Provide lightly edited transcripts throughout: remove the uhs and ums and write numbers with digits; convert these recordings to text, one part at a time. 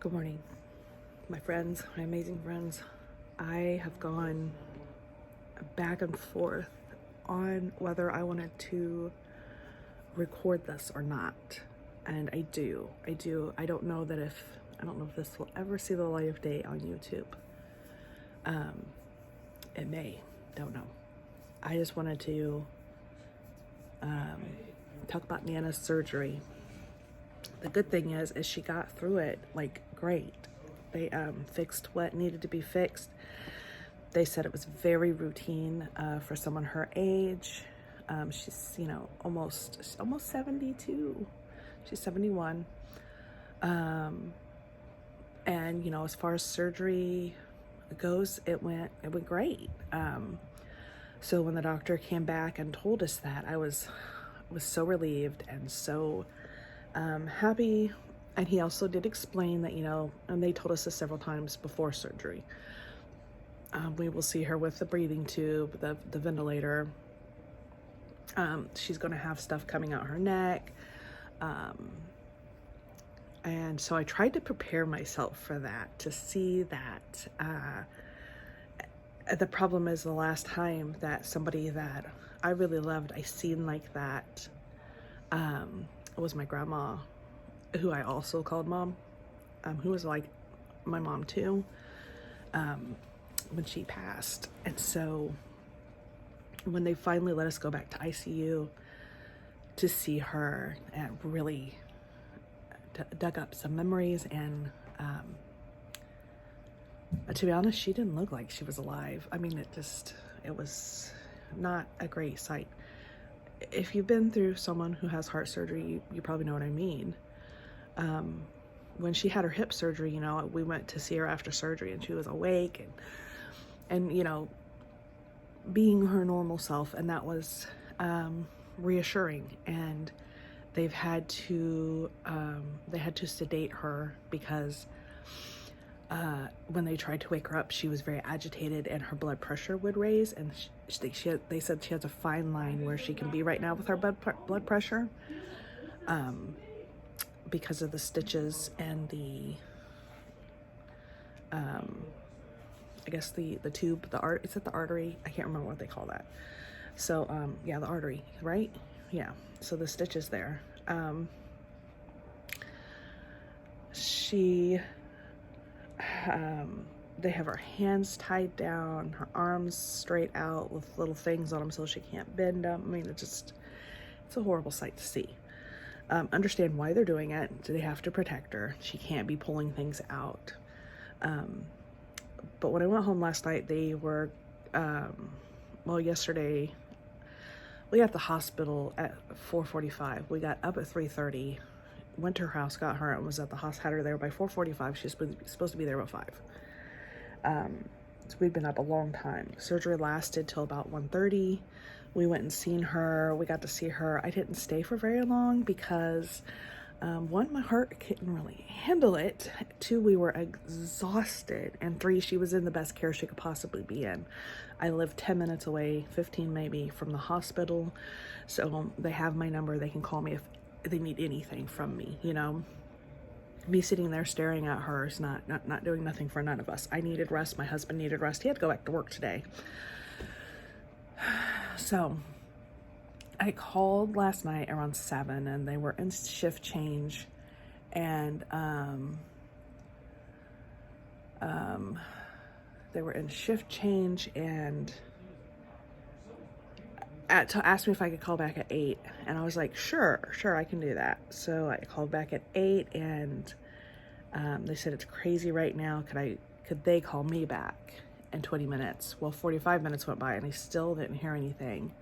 Good morning, my friends, my amazing friends. I have gone back and forth on whether I wanted to record this or not. And I do. I don't know if this will ever see the light of day on YouTube. It may, don't know. I just wanted to talk about Nana's surgery. The good thing is she got through it like great. They fixed what needed to be fixed. They said it was very routine for someone her age. She's almost 72. She's 71. And as far as surgery goes, it went great. So when the doctor came back and told us that, I was so relieved and so happy. And he also did explain that, and they told us this several times before surgery, we will see her with the breathing tube, the ventilator. She's going to have stuff coming out her neck. And so I tried to prepare myself for that, to see that. The problem is the last time that somebody that I really loved, I seen like that, was my grandma, who I also called mom, who was like my mom too, when she passed. And so when they finally let us go back to ICU to see her, and really dug up some memories, and to be honest, she didn't look like she was alive. I mean, it was not a great sight. If you've been through someone who has heart surgery, you probably know what I mean. When she had her hip surgery, we went to see her after surgery, and she was awake and being her normal self, and that was reassuring. And they had to sedate her because when they tried to wake her up, she was very agitated and her blood pressure would raise, and they said she has a fine line where she can be right now with her blood pressure, because of the stitches and the I guess the tube, is it the artery? I can't remember what they call that. So yeah, the artery, right? Yeah, so the stitches there. They have her hands tied down, her arms straight out with little things on them so she can't bend them. I mean, it's a horrible sight to see. Understand why they're doing it. They have to protect her. She can't be pulling things out. But when I went home last night, they were, yesterday, we got at the hospital at 4:45. We got up at 3:30, went to her house, got her, and was at the hospital, had her there by 4:45. She's supposed to be there by 5. So we'd been up a long time. Surgery lasted till about 1:30. We went and seen her. We got to see her. I didn't stay for very long because, one, my heart couldn't really handle it. 2, we were exhausted. And 3, she was in the best care she could possibly be in. I live 10 minutes away, 15 maybe, from the hospital. So they have my number. They can call me if they need anything from me, Me sitting there staring at her is not doing nothing for none of us. I needed rest. My husband needed rest. He had to go back to work today. So I called last night around 7, and they were in shift change, and asked me if I could call back at 8, and I was like, sure, I can do that. So I called back at 8, and they said it's crazy right now. Could they call me back in 20 minutes? Well, 45 minutes went by, and I still didn't hear anything.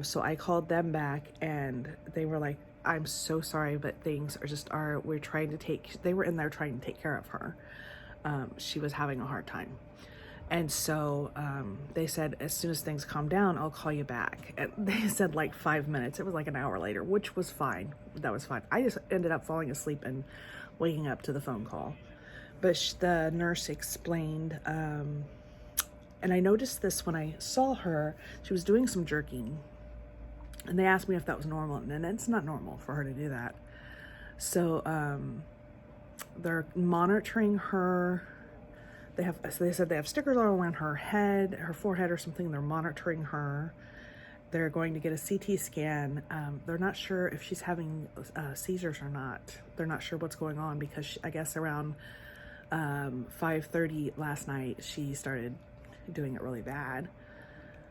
So I called them back, and they were like, I'm so sorry, but things they were in there trying to take care of her. She was having a hard time. And so they said, as soon as things calm down, I'll call you back. And they said like 5 minutes. It was like an hour later, which was fine. That was fine. I just ended up falling asleep and waking up to the phone call. But the nurse explained, and I noticed this when I saw her, she was doing some jerking. And they asked me if that was normal, and it's not normal for her to do that. So they're monitoring her. They said they have stickers all around her head, her forehead or something. They're monitoring her. They're going to get a CT scan. They're not sure if she's having seizures or not. They're not sure what's going on because I guess around 5:30 last night, she started doing it really bad.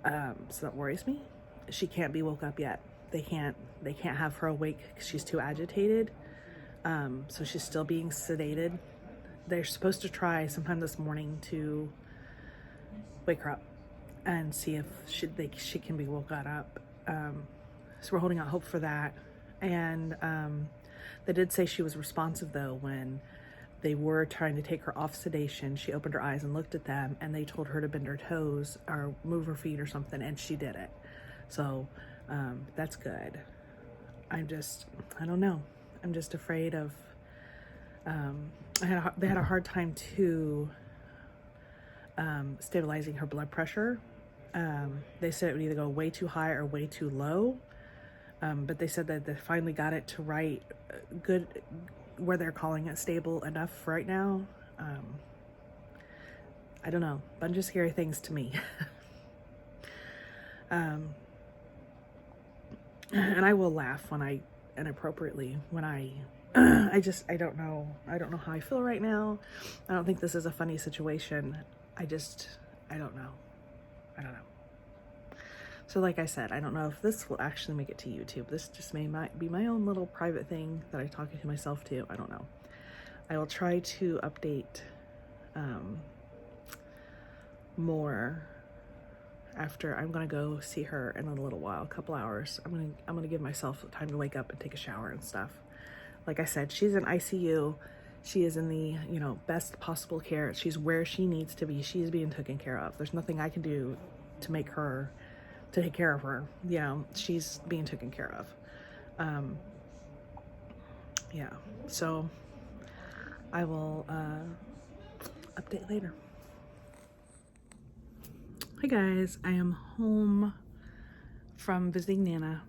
So that worries me. She can't be woke up yet. They can't have her awake because she's too agitated. So she's still being sedated. They're supposed to try sometime this morning to wake her up and see if she can be woken up. So we're holding out hope for that. And they did say she was responsive though when they were trying to take her off sedation. She opened her eyes and looked at them, and they told her to bend her toes or move her feet or something, and she did it. So that's good. I don't know. I'm just afraid of. They had a hard time too stabilizing her blood pressure. They said it would either go way too high or way too low. But they said that they finally got it to good, where they're calling it stable enough right now. I don't know. Bunch of scary things to me. And I will laugh inappropriately when I don't know. I don't know how I feel right now. I don't think this is a funny situation. I don't know. I don't know. So like I said, I don't know if this will actually make it to YouTube. This just might be my own little private thing that I'm talking to myself to. I don't know. I will try to update more after. I'm gonna go see her in a little while, a couple hours. I'm gonna give myself time to wake up and take a shower and stuff. Like I said, she's in ICU. She is in the, best possible care. She's where she needs to be. She's being taken care of. There's nothing I can do to take care of her. She's being taken care of. Yeah, so I will update later. Hi guys, I am home from visiting Nana.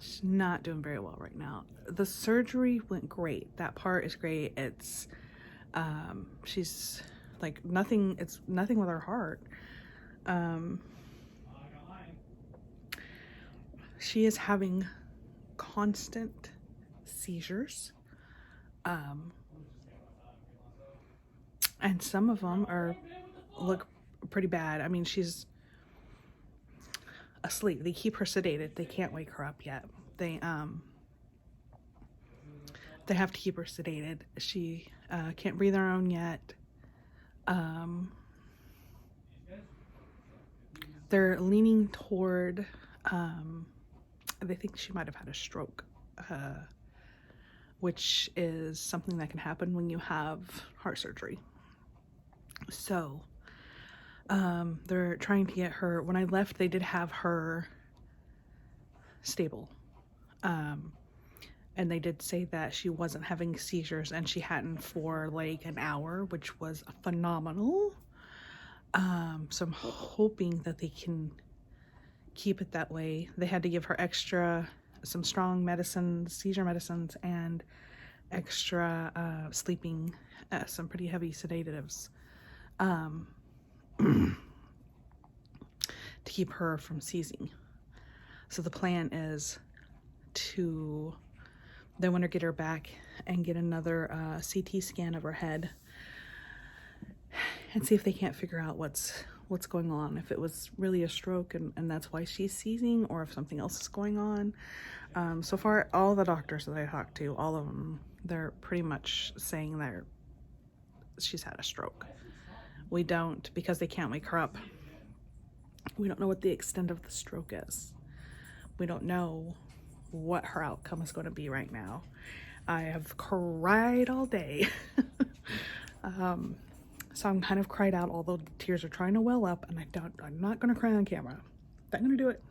She's not doing very well right now. The surgery went great. That part is great. It's she's like it's nothing with her heart. She is having constant seizures. And some of them look pretty bad. I mean, she's asleep. They keep her sedated. They can't wake her up yet. They have to keep her sedated. She can't breathe on her own yet. They're leaning toward, they think she might have had a stroke, which is something that can happen when you have heart surgery. So they're trying to get her. When I left, they did have her stable. And they did say that she wasn't having seizures, and she hadn't for like an hour, which was phenomenal. So I'm hoping that they can keep it that way. They had to give her some strong medicines, seizure medicines, and extra sleeping, some pretty heavy sedatives, to keep her from seizing. So the plan is they want to get her back and get another CT scan of her head and see if they can't figure out what's going on, if it was really a stroke and that's why she's seizing, or if something else is going on. So far, all the doctors that I talked to, all of them, they're pretty much saying that she's had a stroke. We don't, because they can't wake her up, we don't know what the extent of the stroke is. We don't know what her outcome is going to be right now. I have cried all day. So I'm kind of cried out, although the tears are trying to well up, and I'm not going to cry on camera. Not going to do it.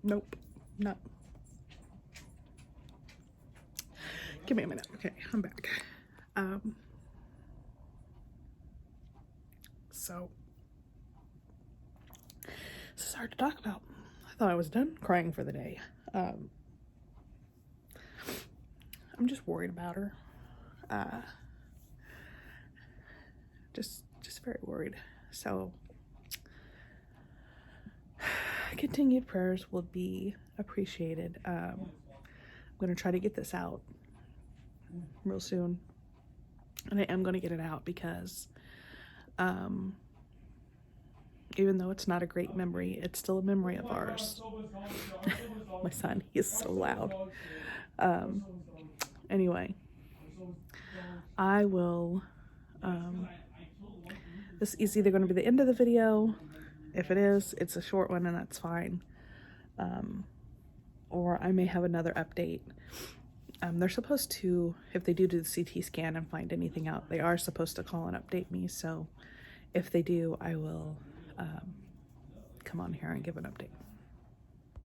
Nope. No. Give me a minute. Okay, I'm back. So this is hard to talk about. I thought I was done crying for the day. I'm just worried about her. Just very worried. So continued prayers will be appreciated. I'm going to try to get this out real soon. And I am going to get it out because even though it's not a great memory, it's still a memory of ours. My son, he is so loud. Anyway, I will, this is either going to be the end of the video. If it is, it's a short one and that's fine. Or I may have another update. They're supposed to, if they do the CT scan and find anything out, they are supposed to call and update me. So if they do, I will come on here and give an update.